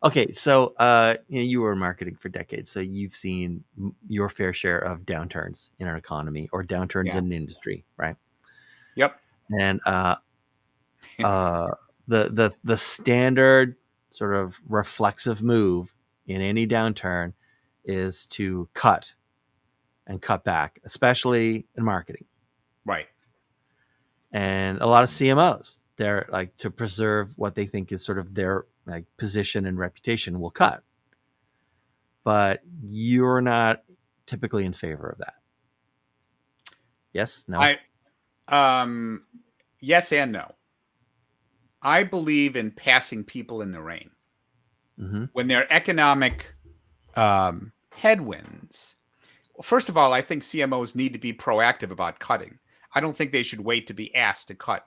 Okay, so you were in marketing for decades, so you've seen your fair share of downturns in our economy or downturns Yeah. in an industry, right? Yep. And uh, the standard sort of reflexive move in any downturn is to cut and cut back, especially in marketing. Right. And a lot of CMOs, they're like to preserve what they think is sort of their like position and reputation will cut. But you're not typically in favor of that. Yes, no. I um yes and no. I believe in passing people in the rain. Mm-hmm. When there are economic headwinds, first of all, I think CMOs need to be proactive about cutting. I don't think they should wait to be asked to cut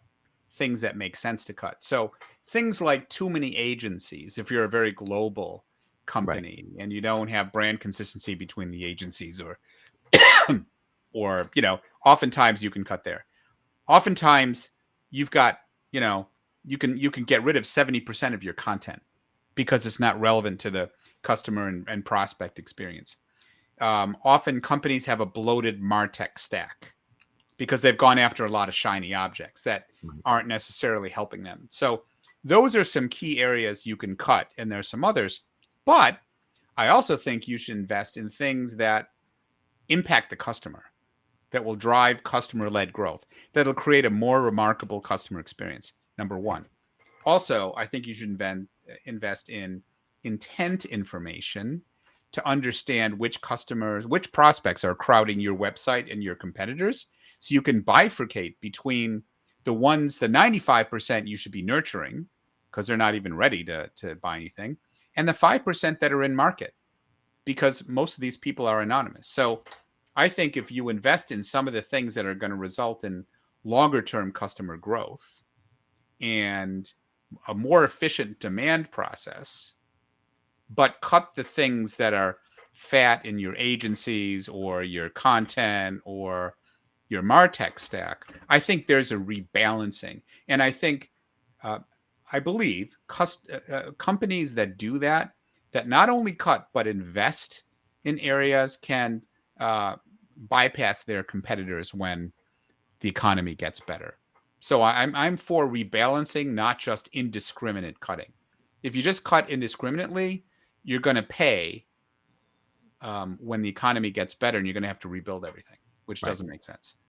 things that make sense to cut. So things like too many agencies, if you're a very global Right. company and you don't have brand consistency between the agencies or oftentimes you can cut there. Oftentimes you've got, you know, you can get rid of 70% of your content because it's not relevant to the customer and prospect experience. Often companies have a bloated MarTech stack because they've gone after a lot of shiny objects that Right. aren't necessarily helping them. So those are some key areas you can cut, and there's some others. But I also think you should invest in things that impact the customer, that will drive customer-led growth, that'll create a more remarkable customer experience. Number one. Also, I think you should invest in intent information to understand which customers, which prospects are crowding your website and your competitors. So you can bifurcate between the 95% you should be nurturing because they're not even ready to buy anything, and the 5% that are in market because most of these people are anonymous. So I think if you invest in some of the things that are going to result in longer term customer growth and a more efficient demand process, but cut the things that are fat in your agencies or your content or your MarTech stack, I think there's a rebalancing. And uh, I believe companies that do that, that not only cut but invest in areas, can uh, bypass their competitors when the economy gets better. So I'm for rebalancing, not just indiscriminate cutting. If you just cut indiscriminately, you're going to pay when the economy gets better, and you're going to have to rebuild everything, which Right. doesn't make sense.